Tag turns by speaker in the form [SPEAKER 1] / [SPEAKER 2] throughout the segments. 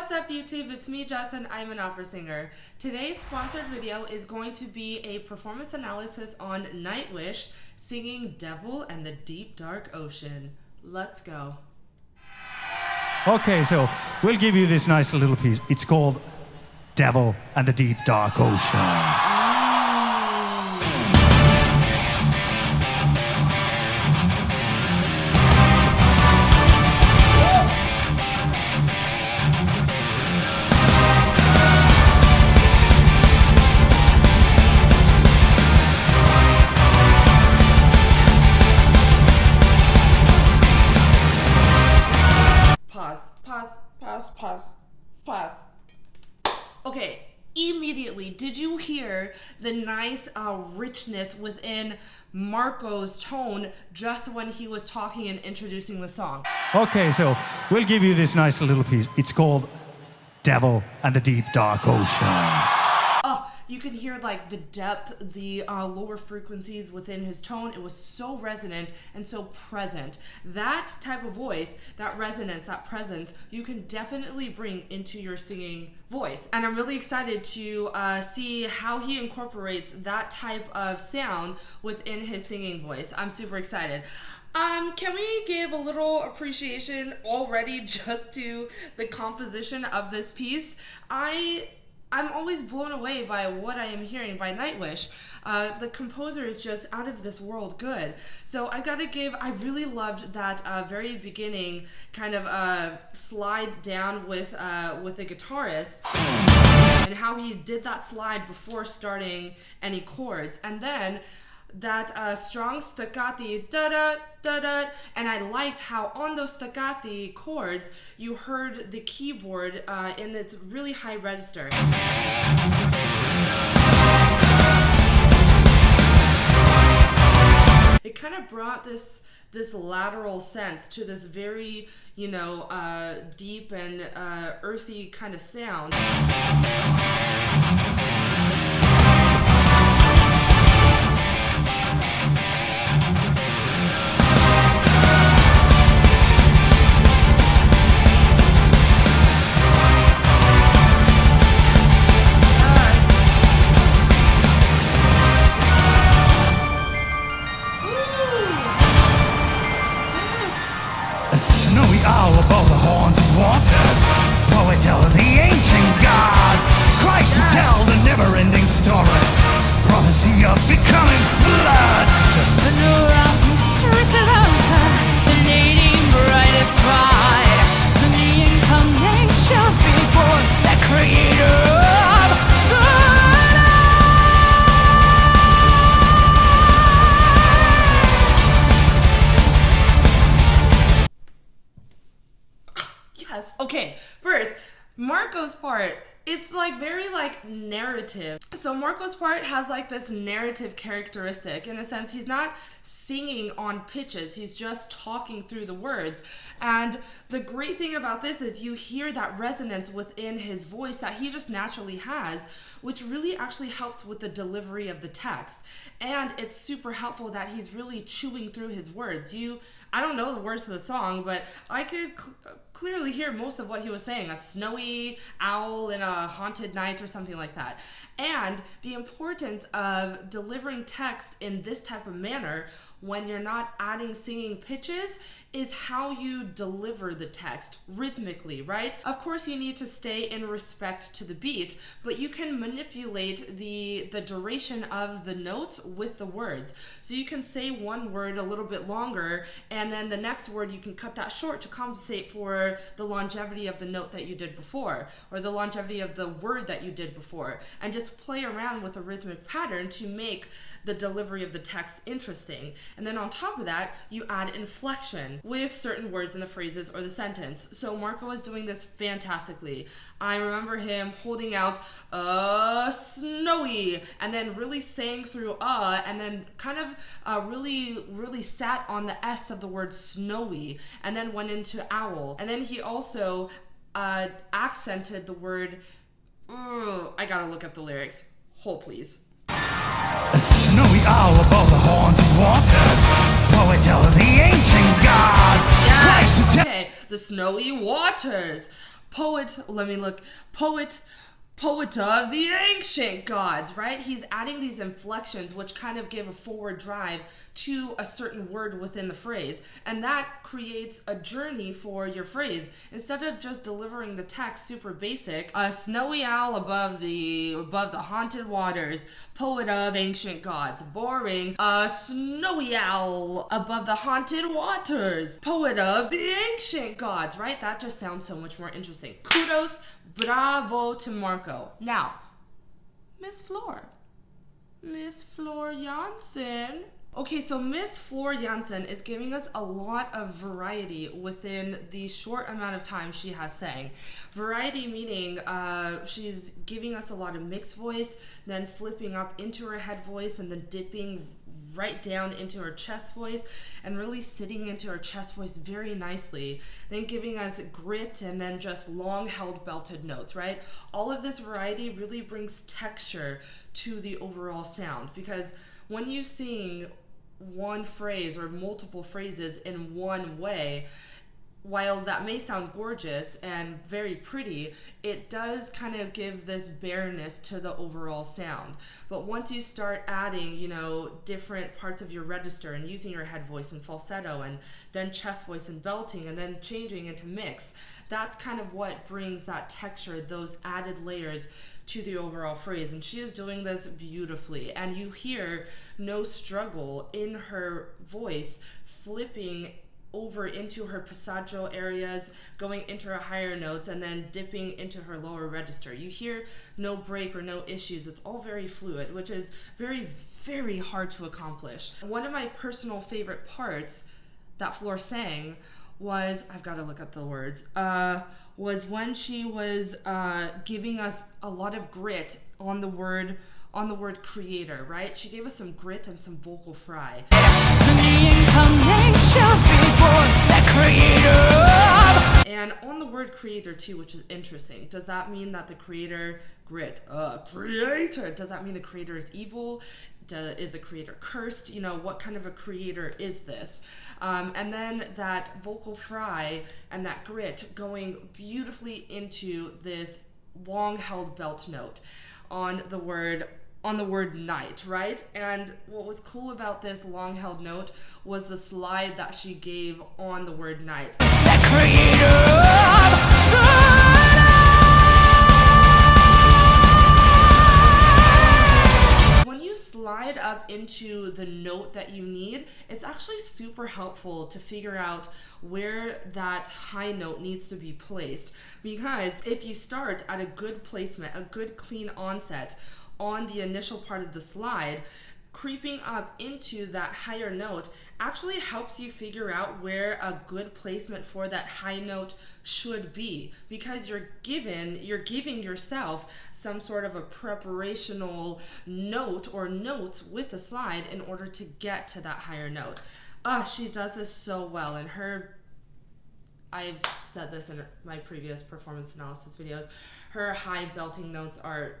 [SPEAKER 1] What's up YouTube? It's me, Jess, and I'm an opera singer. Today's sponsored video is going to be a performance analysis on Nightwish singing Devil and the Deep Dark Ocean. Let's go.
[SPEAKER 2] Okay, so we'll give you this nice little piece. It's called Devil and the Deep Dark Ocean.
[SPEAKER 1] Pause. Okay, immediately, did you hear the nice richness within Marco's tone just when he was talking and introducing the song?
[SPEAKER 2] Okay, so we'll give you this nice little piece. It's called Devil and the Deep Dark Ocean.
[SPEAKER 1] You could hear like the depth, the lower frequencies within his tone. It was so resonant and so present. That type of voice, that resonance, that presence, you can definitely bring into your singing voice. And I'm really excited to see how he incorporates that type of sound within his singing voice. I'm super excited. Can we give a little appreciation already just to the composition of this piece? I'm always blown away by what I am hearing by Nightwish. The composer is just out of this world good. So I gotta give, I really loved that very beginning kind of slide down with the guitarist and how he did that slide before starting any chords. And then that strong staccato da-da, da-da, and I liked how on those staccato chords you heard the keyboard in its really high register. It kind of brought this lateral sense to this very, deep and earthy kind of sound.
[SPEAKER 2] All above the haunted waters, poet tell the ancient gods, Christ to tell the never-ending story, prophecy of becoming floods.
[SPEAKER 3] The new rock mysteries around her, the leading brightest ride, so the incarnation before the creator of the
[SPEAKER 1] Yes. Okay, first, Marco's part, it's like very like narrative. So Marco's part has like this narrative characteristic. In a sense, he's not singing on pitches, he's just talking through the words. And the great thing about this is you hear that resonance within his voice that he just naturally has, which really actually helps with the delivery of the text. And it's super helpful that he's really chewing through his words. I don't know the words to the song, but I could clearly hear most of what he was saying. A snowy owl in a haunted night or something like that. And the importance of delivering text in this type of manner when you're not adding singing pitches is how you deliver the text rhythmically, right? Of course, you need to stay in respect to the beat, but you can manipulate the duration of the notes with the words. So you can say one word a little bit longer, and then the next word you can cut that short to compensate for the longevity of the note that you did before, or the longevity of the word that you did before, and just play around with a rhythmic pattern to make the delivery of the text interesting. And then on top of that, you add inflection with certain words in the phrases or the sentence. So Marco was doing this fantastically. I remember him holding out snowy, and then really saying through and then kind of really sat on the S of the word snowy, and then went into owl. And then he also accented the word, I gotta look up the lyrics. Hold please.
[SPEAKER 2] A snowy owl above the haunted waters, poet tell the ancient gods.
[SPEAKER 1] Yes, okay, the snowy waters. Poet of the ancient gods, right? He's adding these inflections which kind of give a forward drive to a certain word within the phrase, and that creates a journey for your phrase. Instead of just delivering the text super basic, a snowy owl above the haunted waters, poet of ancient gods. Boring. A snowy owl above the haunted waters, poet of the ancient gods, right? That just sounds so much more interesting. Kudos. Bravo to Marco. Now, Miss Floor Janssen. Okay, so Miss Floor Janssen is giving us a lot of variety within the short amount of time she has sang. Variety meaning she's giving us a lot of mixed voice, then flipping up into her head voice, and then dipping right down into her chest voice and really sitting into her chest voice very nicely, then giving us grit and then just long held belted notes, right? All of this variety really brings texture to the overall sound, because when you sing one phrase or multiple phrases in one way, while that may sound gorgeous and very pretty, it does kind of give this bareness to the overall sound. But once you start adding, different parts of your register and using your head voice and falsetto and then chest voice and belting and then changing into mix, that's kind of what brings that texture, those added layers to the overall phrase. And she is doing this beautifully, and you hear no struggle in her voice flipping over into her passaggio areas, going into her higher notes, and then dipping into her lower register. You hear no break or no issues. It's all very fluid, which is very, very hard to accomplish. One of my personal favorite parts that Floor sang was, I've got to look up the words, was when she was giving us a lot of grit on the word creator, right? She gave us some grit and some vocal fry. And on the word creator too, which is interesting. Does that mean that the creator, creator, does that mean the creator is evil? Is the creator cursed? What kind of a creator is this? And then that vocal fry and that grit going beautifully into this long held belt note on the word night, right? And what was cool about this long held note was the slide that she gave on the word night. When you slide up into the note that you need, it's actually super helpful to figure out where that high note needs to be placed, because if you start at a good placement, a good clean onset on the initial part of the slide, creeping up into that higher note actually helps you figure out where a good placement for that high note should be, because you're giving yourself some sort of a preparational note or notes with the slide in order to get to that higher note. She does this so well, and I've said this in my previous performance analysis videos, her high belting notes are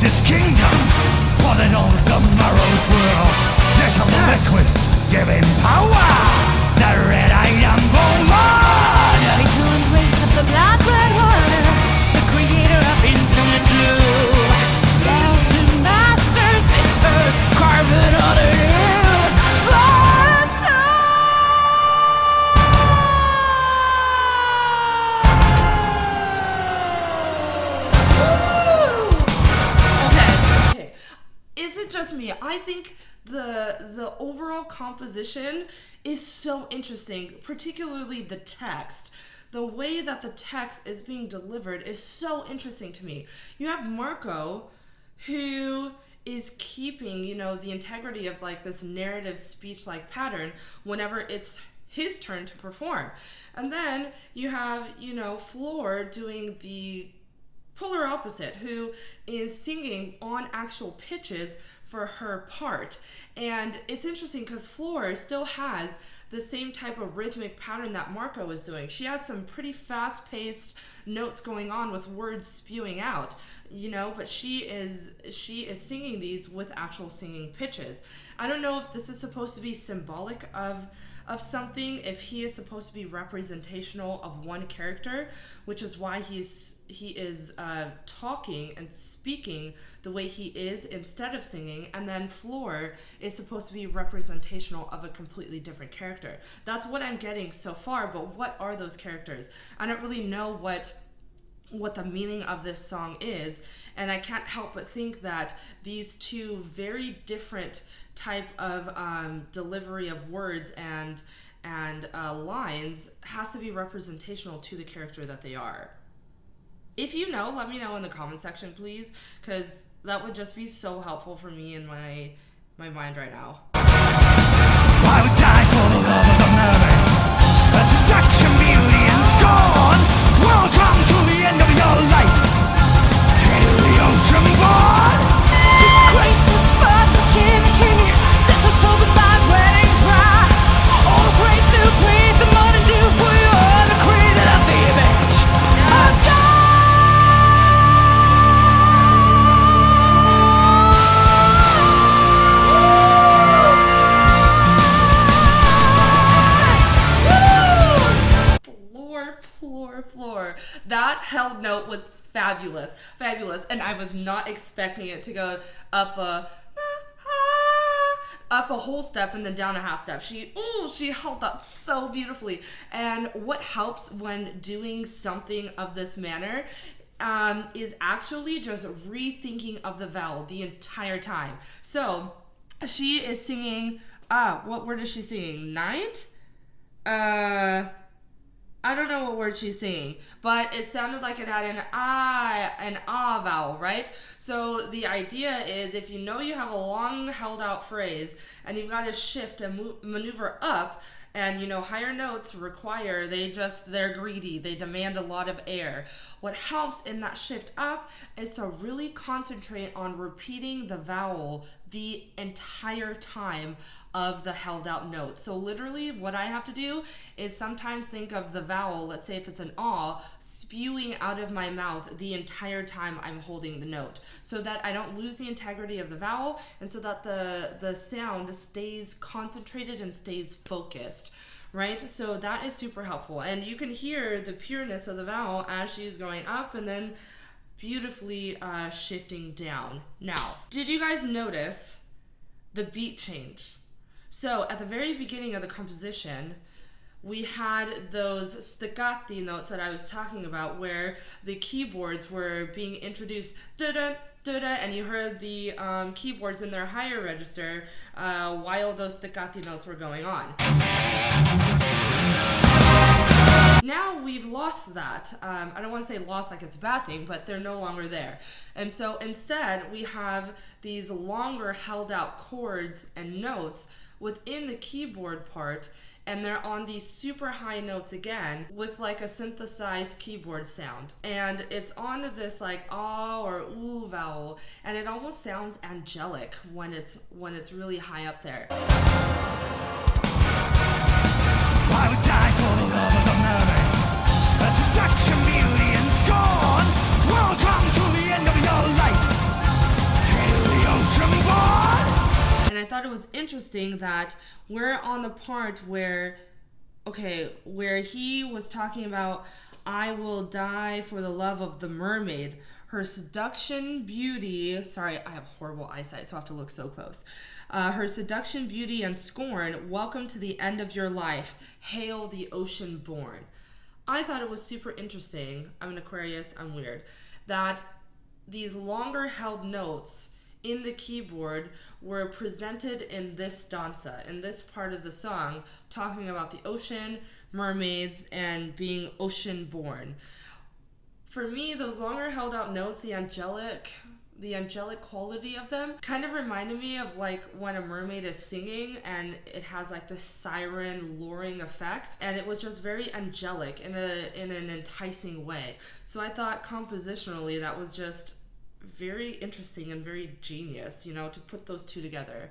[SPEAKER 2] His kingdom, pulling on the marrow's world. There's a liquid giving power, the red iron bone blood.
[SPEAKER 3] Fatal embrace of the blood-red water, the creator of infinite blue. Skeleton masters, Mr. Carbon other new. Fire and
[SPEAKER 1] Is it just me? I think the overall composition is so interesting, particularly the text. The way that the text is being delivered is so interesting to me. You have Marco, who is keeping, you know, the integrity of like this narrative speech-like pattern whenever it's his turn to perform. And then you have, you know, Floor doing the polar opposite, who is singing on actual pitches for her part. And it's interesting because Floor still has the same type of rhythmic pattern that Marco is doing. She has some pretty fast-paced notes going on with words spewing out, you know, but she is singing these with actual singing pitches. I don't know if this is supposed to be symbolic of something, if he is supposed to be representational of one character, which is why he is talking and speaking the way he is instead of singing, and then Floor is supposed to be representational of a completely different character. That's what I'm getting so far, but what are those characters? I don't really know what the meaning of this song is, and I can't help but think that these two very different type of delivery of words and lines has to be representational to the character that they are. If you know, let me know in the comment section, please, because that would just be so helpful for me in my mind right now.
[SPEAKER 2] I would die for the love of the murder, a seduction, beauty, and scorn. Welcome to the end of your life. Hail the ocean born.
[SPEAKER 3] Disgrace the spot for Jimmy. Death was spoken by wedding dress. All the great new breed, the modern do for you all the creed of the image.
[SPEAKER 1] Floor. That held note was fabulous, and I was not expecting it to go up a whole step and then down a half step. She held that so beautifully. And what helps when doing something of this manner is actually just rethinking of the vowel the entire time. So she is singing, what word is she singing? Night? I don't know what word she's singing, but it sounded like it had an ah vowel, right? So the idea is, if you know you have a long held out phrase and you've got to shift and maneuver up, and you know higher notes require, they're greedy, they demand a lot of air. What helps in that shift up is to really concentrate on repeating the vowel the entire time of the held out note. So literally what I have to do is sometimes think of the vowel, let's say if it's an ah, spewing out of my mouth the entire time I'm holding the note, so that I don't lose the integrity of the vowel, and so that the sound stays concentrated and stays focused, right? So that is super helpful, and you can hear the pureness of the vowel as she's going up and then beautifully shifting down. Now, did you guys notice the beat change? So at the very beginning of the composition, we had those staccati notes that I was talking about, where the keyboards were being introduced, da-da, da-da, and you heard the keyboards in their higher register while those staccati notes were going on. Now we've lost that. I don't want to say lost like it's a bad thing, but they're no longer there. And so instead we have these longer held out chords and notes within the keyboard part, and they're on these super high notes again with like a synthesized keyboard sound. And it's on this like ah or ooh vowel, and it almost sounds angelic when it's really high up there.
[SPEAKER 2] I would die for the love of the murder, a seduction, beauty, and scorn. Welcome to the end of your life. Hail the ocean born.
[SPEAKER 1] And I thought it was interesting that we're on the part where he was talking about, I will die for the love of the mermaid. Her seduction, beauty, sorry, I have horrible eyesight, so I have to look so close. Her seduction, beauty, and scorn, welcome to the end of your life. Hail the ocean born. I thought it was super interesting, I'm an Aquarius, I'm weird, that these longer held notes in the keyboard were presented in this danza, in this part of the song, talking about the ocean, mermaids, and being ocean born. For me, those longer held out notes, the angelic the angelic quality of them kind of reminded me of like when a mermaid is singing and it has like this siren luring effect, and it was just very angelic in an enticing way. So I thought compositionally that was just very interesting and very genius, you know, to put those two together.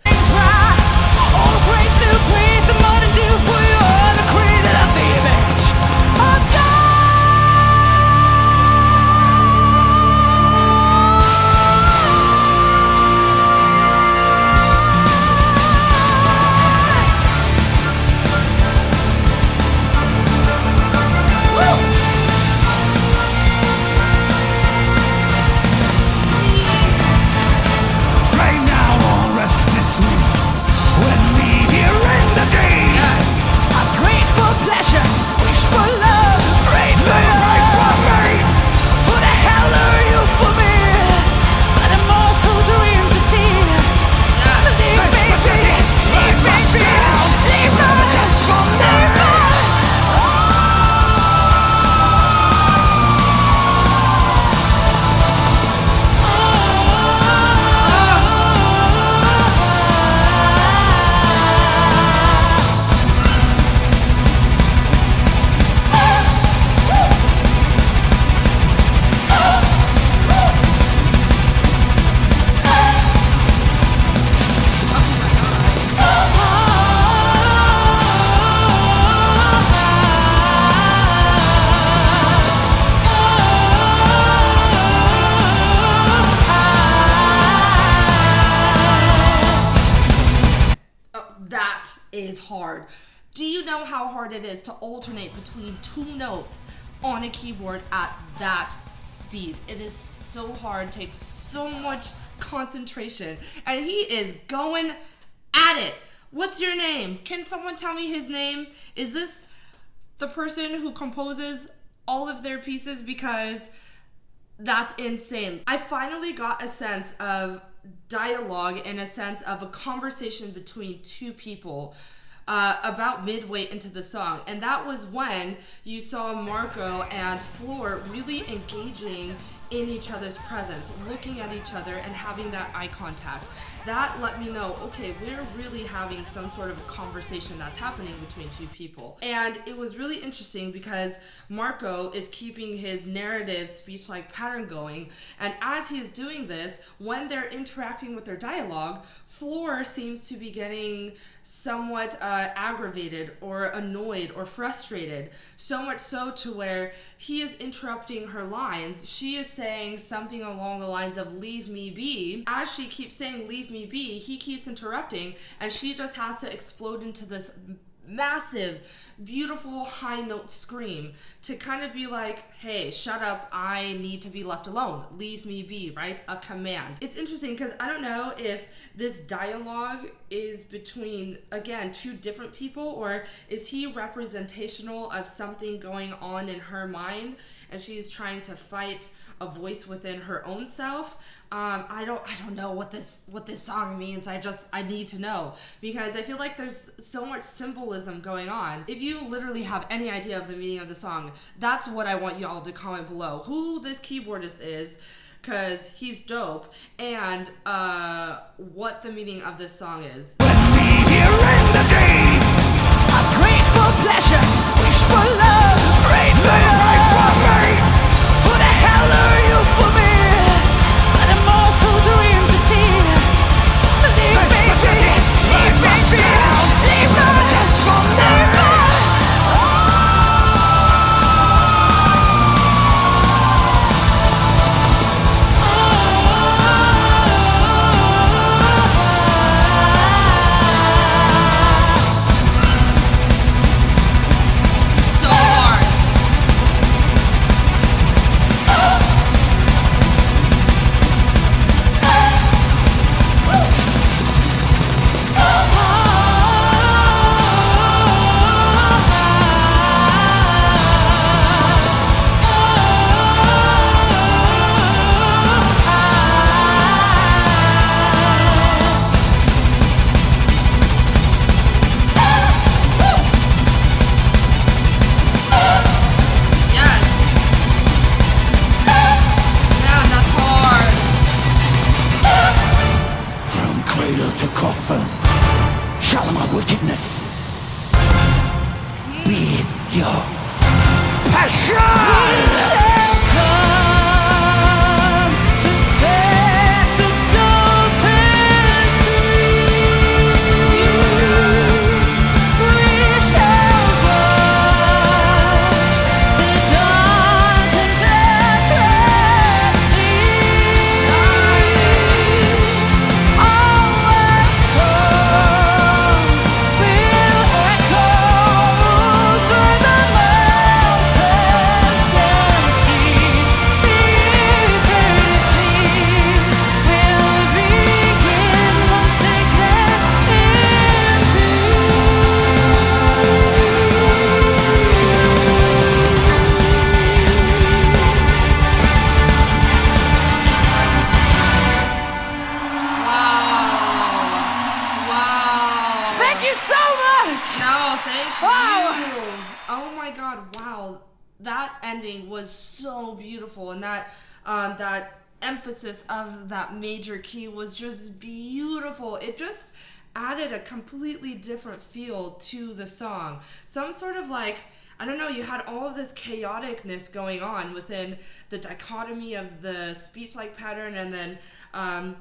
[SPEAKER 1] Is hard. Do you know how hard it is to alternate between two notes on a keyboard at that speed? It is so hard, takes so much concentration, and he is going at it. What's your name? Can someone tell me his name? Is this the person who composes all of their pieces? Because that's insane. I finally got a sense of dialogue and a sense of a conversation between two people about midway into the song, and that was when you saw Marco and Floor really engaging in each other's presence, looking at each other and having that eye contact. That let me know, okay, we're really having some sort of a conversation that's happening between two people. And it was really interesting because Marco is keeping his narrative speech-like pattern going, and as he is doing this, when they're interacting with their dialogue, Floor seems to be getting somewhat aggravated or annoyed or frustrated, so much so to where he is interrupting her lines. She is saying something along the lines of "leave me be." As she keeps saying "leave me be," he keeps interrupting, and she just has to explode into this massive, beautiful high note scream to kind of be like, hey, shut up, I need to be left alone, leave me be, right? A command. It's interesting because I don't know if this dialogue is between, again, two different people, or is he representational of something going on in her mind and she's trying to fight a voice within her own self. I don't know what this song means. I need to know, because I feel like there's so much symbolism going on. If you literally have any idea of the meaning of the song, that's what I want you all to comment below. Who this keyboardist is, because he's dope, and what the meaning of this song is.
[SPEAKER 2] When we here in the day, I pray for pleasure, wish for love, pray for life for me. Who the hell are you for me? An immortal dream to see. Leave me be, leave me be, leave me just from there. your passion.
[SPEAKER 1] That ending was so beautiful, and that that emphasis of that major key was just beautiful. It just added a completely different feel to the song. Some sort of like, I don't know, you had all of this chaoticness going on within the dichotomy of the speech-like pattern, and then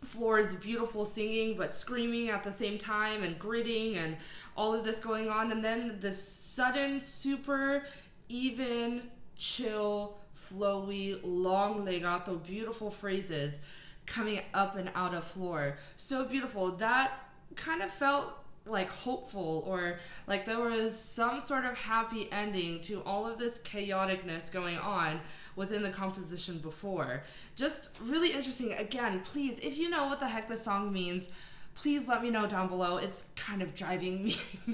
[SPEAKER 1] Floor's beautiful singing but screaming at the same time, and gritting, and all of this going on, and then this sudden super even, chill, flowy, long legato, beautiful phrases coming up and out of Floor. So beautiful. That kind of felt like hopeful, or like there was some sort of happy ending to all of this chaoticness going on within the composition before. Just really interesting. Again, please, if you know what the heck this song means, please let me know down below. It's kind of driving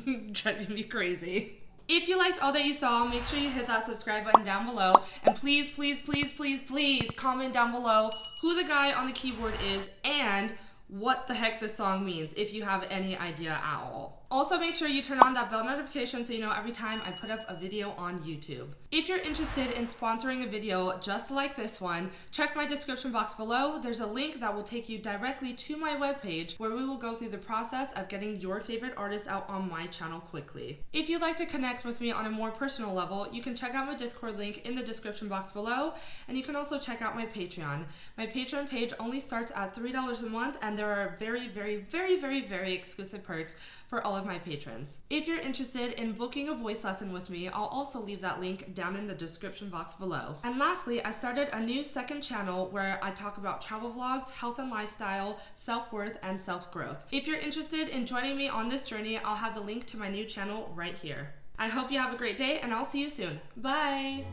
[SPEAKER 1] me crazy. If you liked all that you saw, make sure you hit that subscribe button down below, and please, please, please, please, please comment down below who the guy on the keyboard is and what the heck this song means, if you have any idea at all. Also, make sure you turn on that bell notification so you know every time I put up a video on YouTube. If you're interested in sponsoring a video just like this one, check my description box below. There's a link that will take you directly to my webpage, where we will go through the process of getting your favorite artists out on my channel quickly. If you'd like to connect with me on a more personal level, you can check out my Discord link in the description box below, and you can also check out my Patreon. My Patreon page only starts at $3 a month, and there are very, very, very, very, very exclusive perks for all of my patrons. If you're interested in booking a voice lesson with me, I'll also leave that link down in the description box below. And lastly, I started a new second channel where I talk about travel vlogs, health and lifestyle, self-worth, and self-growth. If you're interested in joining me on this journey, I'll have the link to my new channel right here. I hope you have a great day, and I'll see you soon. Bye!